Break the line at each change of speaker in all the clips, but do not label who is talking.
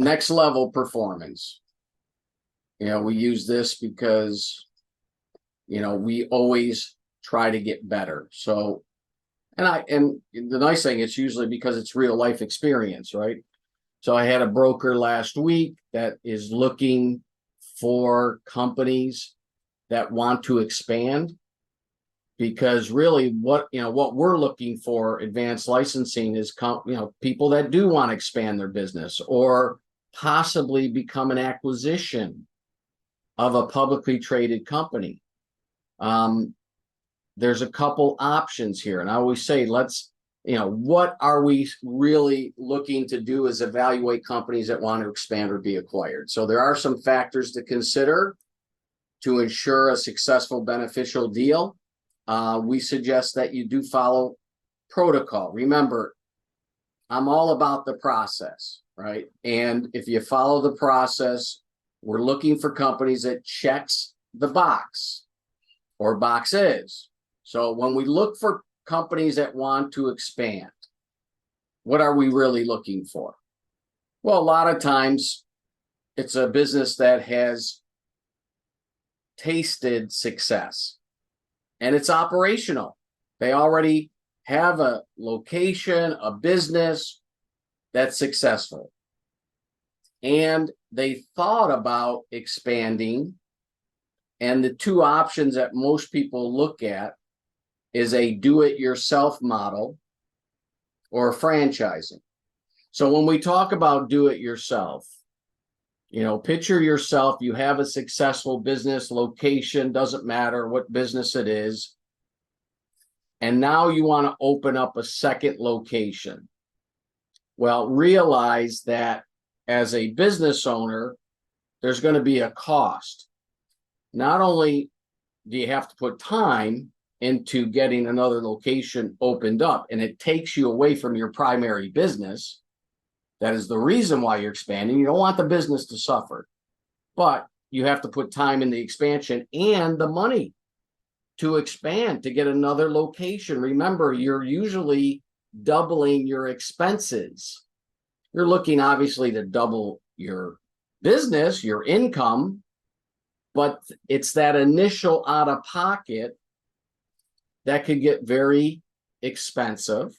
Next level performance. We use this because, we always try to get better. So, and the nice thing, it's usually because it's real life experience, right? So I had a broker last week that is looking for companies that want to expand, because really what we're looking for advanced licensing is people that do want to expand their business or possibly become an acquisition of a publicly traded company. There's a couple options here, and I always say, what are we really looking to do is evaluate companies that want to expand or be acquired. So there are some factors to consider to ensure a successful beneficial deal. We suggest that you do follow protocol. Remember, I'm all about the process, right? And if you follow the process, we're looking for companies that checks the box or boxes. So when we look for companies that want to expand, what are we really looking for? Well, a lot of times it's a business that has tasted success and it's operational. They already have a location, a business that's successful. And they thought about expanding. And the two options that most people look at is a do-it-yourself model or franchising. So when we talk about do-it-yourself, picture yourself, you have a successful business, location, doesn't matter what business it is. And now you want to open up a second location. Well, realize that as a business owner, there's going to be a cost. Not only do you have to put time into getting another location opened up, and it takes you away from your primary business. That is the reason why you're expanding. You don't want the business to suffer, but you have to put time in the expansion and the money to expand, to get another location. Remember, you're usually doubling your expenses. You're looking obviously to double your business, your income, but it's that initial out of pocket that could get very expensive.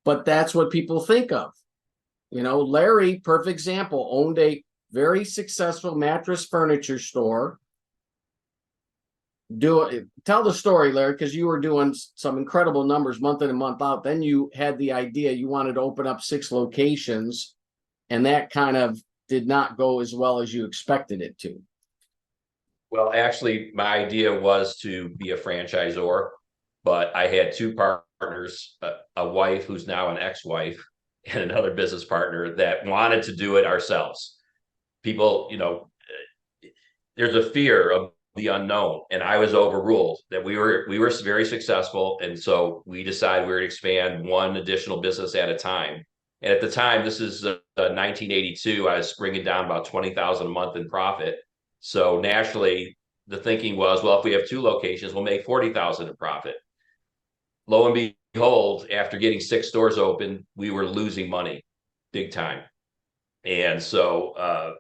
But that's what people think of. Larry, perfect example, owned a very successful mattress furniture store. Tell the story, Larry, because you were doing some incredible numbers month in and month out. Then you had the idea you wanted to open up 6 locations, and that kind of did not go as well as you expected it to.
Well, actually, my idea was to be a franchisor, but I had 2 partners, a wife who's now an ex-wife, and another business partner that wanted to do it ourselves. People, there's a fear of the unknown, and I was overruled that we were very successful, and so we decided we were to expand one additional business at a time. And at the time, this is 1982, I was bringing down about 20,000 a month in profit. So naturally, the thinking was, well, if we have 2 locations, we'll make 40,000 in profit. Lo and behold, after getting 6 stores open, we were losing money big time. And so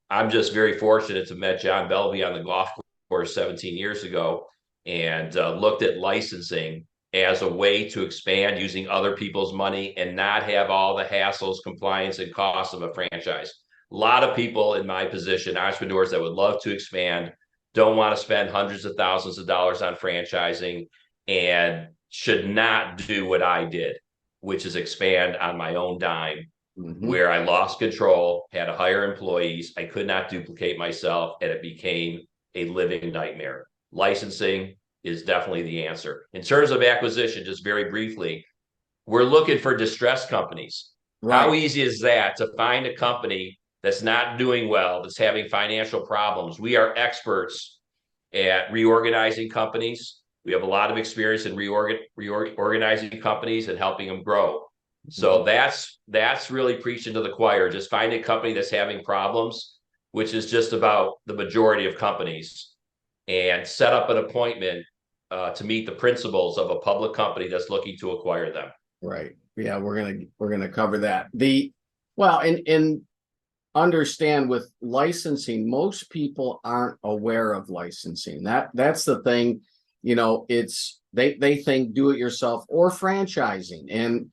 I'm just very fortunate to met John Belvey on the golf course 17 years ago, and looked at licensing as a way to expand using other people's money and not have all the hassles, compliance, and costs of a franchise. A lot of people in my position, entrepreneurs that would love to expand, don't want to spend hundreds of thousands of dollars on franchising and should not do what I did, which is expand on my own dime, where I lost control, had to hire employees. I could not duplicate myself, and it became a living nightmare. Licensing is definitely the answer. In terms of acquisition, just very briefly, we're looking for distressed companies. Right. How easy is that to find a company that's not doing well, that's having financial problems? We are experts at reorganizing companies. We have a lot of experience in reorganizing companies and helping them grow. So that's really preaching to the choir. Just find a company that's having problems, which is just about the majority of companies, and set up an appointment to meet the principals of a public company that's looking to acquire them.
Right. Yeah, we're gonna cover that. Well, and understand with licensing, most people aren't aware of licensing. That's the thing. It's they think do it yourself or franchising. And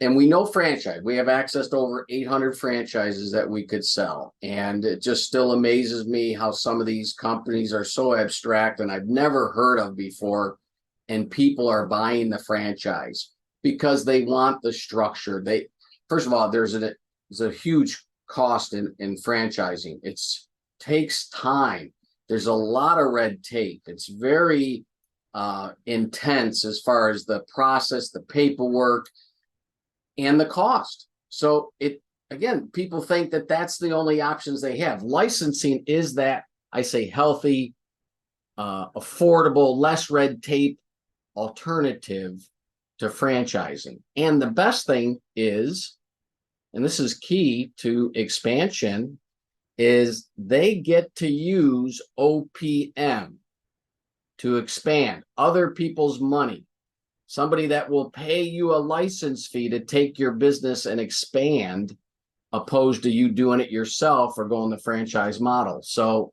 and we know franchise. We have access to over 800 franchises that we could sell. And it just still amazes me how some of these companies are so abstract and I've never heard of before. And people are buying the franchise because they want the structure. First of all, there's a huge cost in franchising. It's takes time. There's a lot of red tape. It's very intense as far as the process, the paperwork, and the cost. So people think that that's the only options they have. Licensing is that, I say, healthy, affordable, less red tape alternative to franchising. And the best thing is, and this is key to expansion, is they get to use OPM to expand other people's money. Somebody that will pay you a license fee to take your business and expand, opposed to you doing it yourself or going the franchise model. So,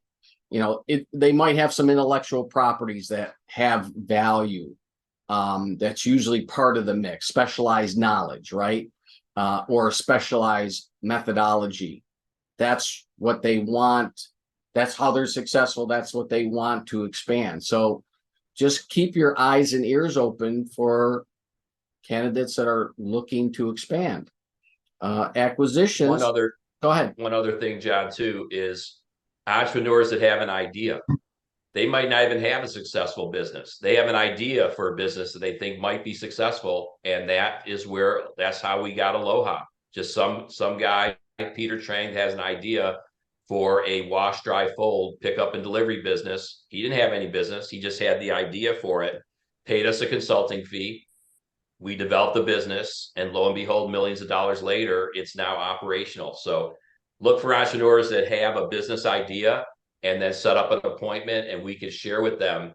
they might have some intellectual properties that have value. That's usually part of the mix, specialized knowledge, right? Or specialized methodology. That's what they want. That's how they're successful. That's what they want to expand. So just keep your eyes and ears open for candidates that are looking to expand. Acquisitions. Go ahead.
One other thing, John, too, is entrepreneurs that have an idea. They might not even have a successful business. They have an idea for a business that they think might be successful. And that's how we got Aloha. Just some guy, Peter Trang, has an idea for a wash, dry, fold, pickup and delivery business. He didn't have any business. He just had the idea for it, paid us a consulting fee. We developed the business, and lo and behold, millions of dollars later, it's now operational. So look for entrepreneurs that have a business idea and then set up an appointment, and we could share with them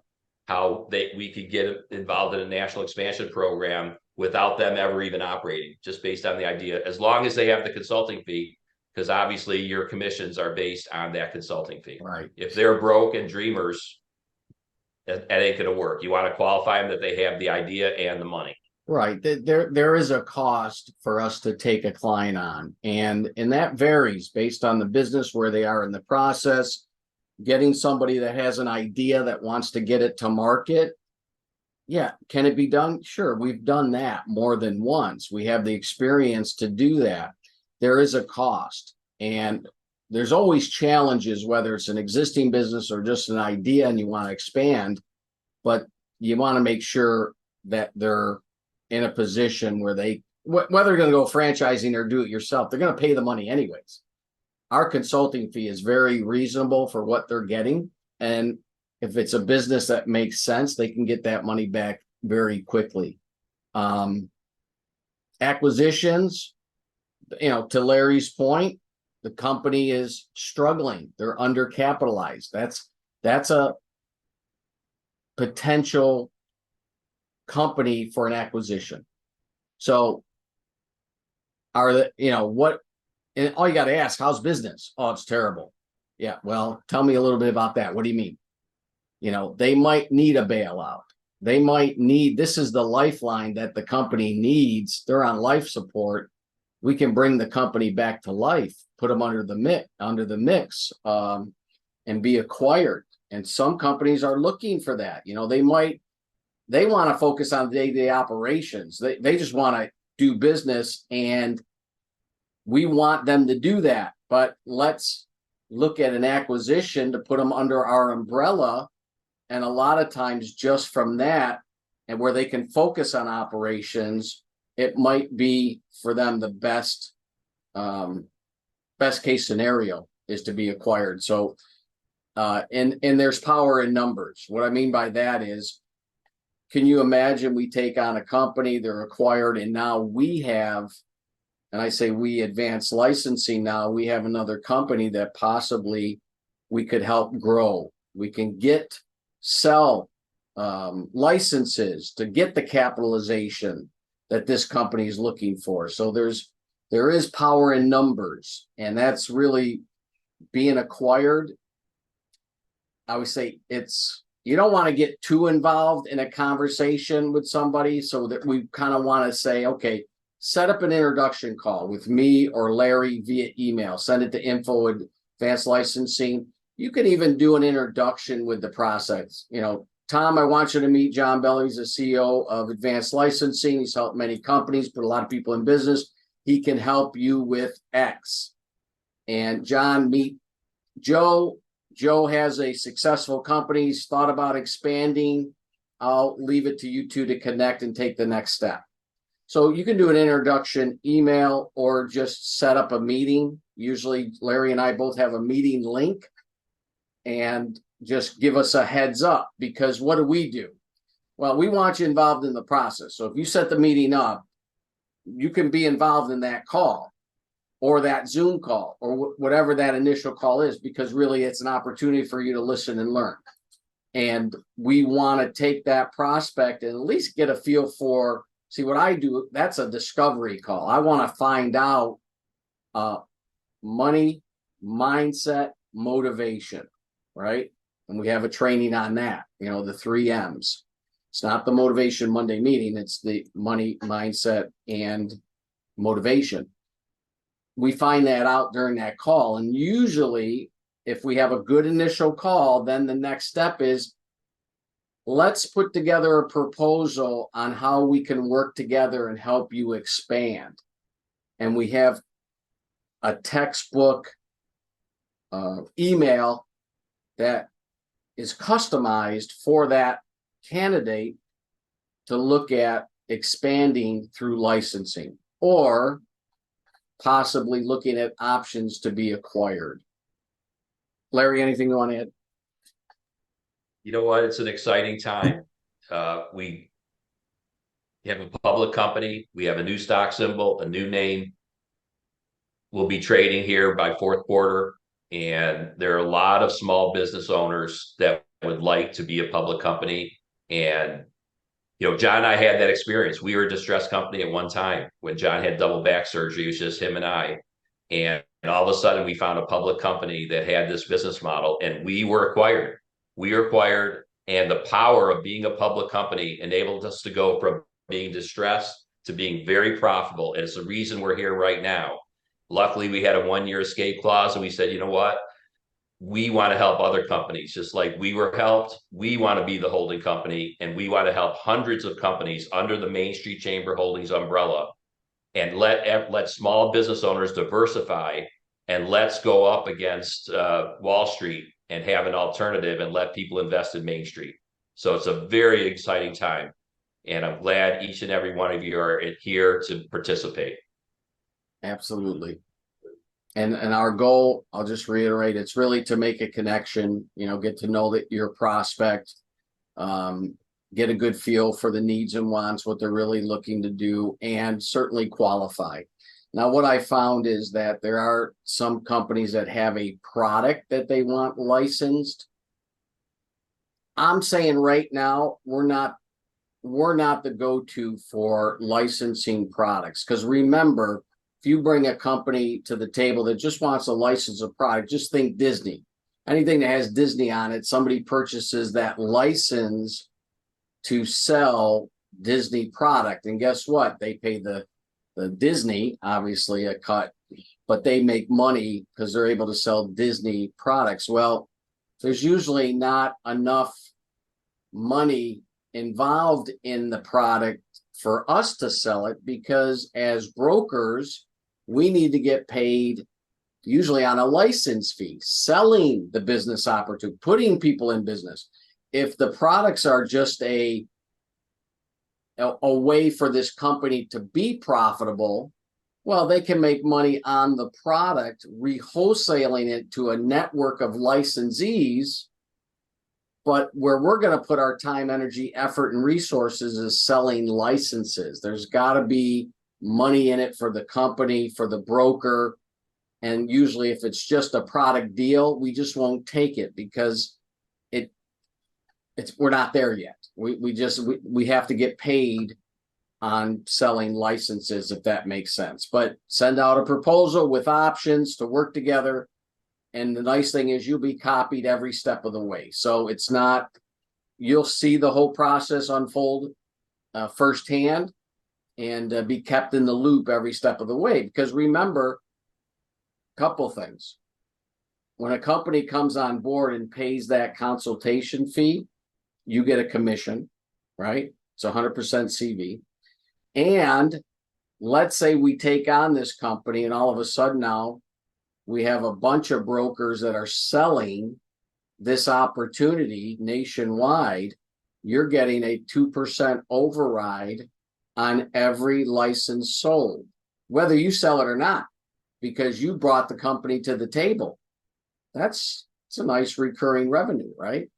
how we could get involved in a national expansion program without them ever even operating, just based on the idea, as long as they have the consulting fee, because obviously your commissions are based on that consulting fee.
Right.
If they're broke and dreamers, that ain't going to work. You want to qualify them that they have the idea and the money.
Right. There is a cost for us to take a client on, and that varies based on the business, where they are in the process. Getting somebody that has an idea that wants to get it to market. Yeah. Can it be done? Sure. We've done that more than once. We have the experience to do that. There is a cost, and there's always challenges, whether it's an existing business or just an idea and you want to expand, but you want to make sure that they're in a position where whether they're going to go franchising or do it yourself, they're going to pay the money anyways. Our consulting fee is very reasonable for what they're getting. And if it's a business that makes sense, they can get that money back very quickly. Acquisitions, to Larry's point, the company is struggling. They're undercapitalized. That's a potential company for an acquisition. So what? And all you got to ask, how's business? Oh, it's terrible. Yeah. Well, tell me a little bit about that. What do you mean? They might need a bailout. They might need, this is the lifeline that the company needs. They're on life support. We can bring the company back to life, put them under the mix, and be acquired. And some companies are looking for that. They want to focus on day-to-day operations. They just want to do business, and we want them to do that, but let's look at an acquisition to put them under our umbrella. And a lot of times just from that, and where they can focus on operations, it might be for them the best case scenario is to be acquired. So, and there's power in numbers. What I mean by that is, can you imagine we take on a company, they're acquired, and now we have, and I say we, Advanced Licensing, now we have another company that possibly we could help grow. We can sell licenses to get the capitalization that this company is looking for. So there's there is power in numbers, and that's really being acquired. I would say you don't want to get too involved in a conversation with somebody, so that we kind of want to say, okay, set up an introduction call with me or Larry via email. Send it to info@Advanced Licensing. You can even do an introduction with the process. Tom, I want you to meet John Bell. He's the CEO of Advanced Licensing. He's helped many companies, put a lot of people in business. He can help you with X. And John, meet Joe. Joe has a successful company. He's thought about expanding. I'll leave it to you two to connect and take the next step. So you can do an introduction email or just set up a meeting. Usually Larry and I both have a meeting link, and just give us a heads up, because what do? Well, we want you involved in the process. So if you set the meeting up, you can be involved in that call or that Zoom call or whatever that initial call is, because really it's an opportunity for you to listen and learn. And we want to take that prospect and at least get a feel for, see what I do. That's a discovery call. I want to find out money, mindset, motivation, right? And we have a training on that, the 3 M's. It's not the Motivation Monday meeting. It's the money, mindset, and motivation. We find that out during that call. And usually if we have a good initial call, then the next step is, let's put together a proposal on how we can work together and help you expand. And we have a textbook email that is customized for that candidate to look at expanding through licensing, or possibly looking at options to be acquired. Larry, anything you want to add?
You know what? It's an exciting time. We have a public company. We have a new stock symbol, a new name. We'll be trading here by fourth quarter. And there are a lot of small business owners that would like to be a public company. And, John and I had that experience. We were a distressed company at one time. When John had double back surgery, it was just him and I. And all of a sudden we found a public company that had this business model, and we were acquired. And the power of being a public company enabled us to go from being distressed to being very profitable. And it's the reason we're here right now. Luckily, we had a 1-year escape clause, and we said, you know what? We want to help other companies, just like we were helped. We want to be the holding company, and we want to help hundreds of companies under the Main Street Chamber Holdings umbrella, and let small business owners diversify, and let's go up against Wall Street and have an alternative and let people invest in Main Street. So it's a very exciting time, and I'm glad each and every one of you are here to participate.
Absolutely. And our goal, I'll just reiterate, it's really to make a connection, get to know that your prospect, get a good feel for the needs and wants, what they're really looking to do, and certainly qualify. Now, what I found is that there are some companies that have a product that they want licensed. I'm saying right now, we're not the go-to for licensing products, because remember, if you bring a company to the table that just wants a license of product, just think Disney. Anything that has Disney on it, somebody purchases that license to sell Disney product. And guess what? They pay the Disney, obviously, a cut, but they make money because they're able to sell Disney products. Well, there's usually not enough money involved in the product for us to sell it, because as brokers, we need to get paid usually on a license fee, selling the business opportunity, putting people in business. If the products are just a way for this company to be profitable, well, they can make money on the product, re-wholesaling it to a network of licensees. But where we're going to put our time, energy, effort, and resources is selling licenses. There's got to be money in it for the company, for the broker. And usually if it's just a product deal, we just won't take it, because we're not there yet. We have to get paid on selling licenses, if that makes sense. But send out a proposal with options to work together. And the nice thing is you'll be copied every step of the way. So it's not, you'll see the whole process unfold firsthand and be kept in the loop every step of the way. Because remember, a couple things. When a company comes on board and pays that consultation fee, you get a commission, right? It's 100% CV. And let's say we take on this company and all of a sudden now we have a bunch of brokers that are selling this opportunity nationwide. You're getting a 2% override on every license sold, whether you sell it or not, because you brought the company to the table. It's a nice recurring revenue, right?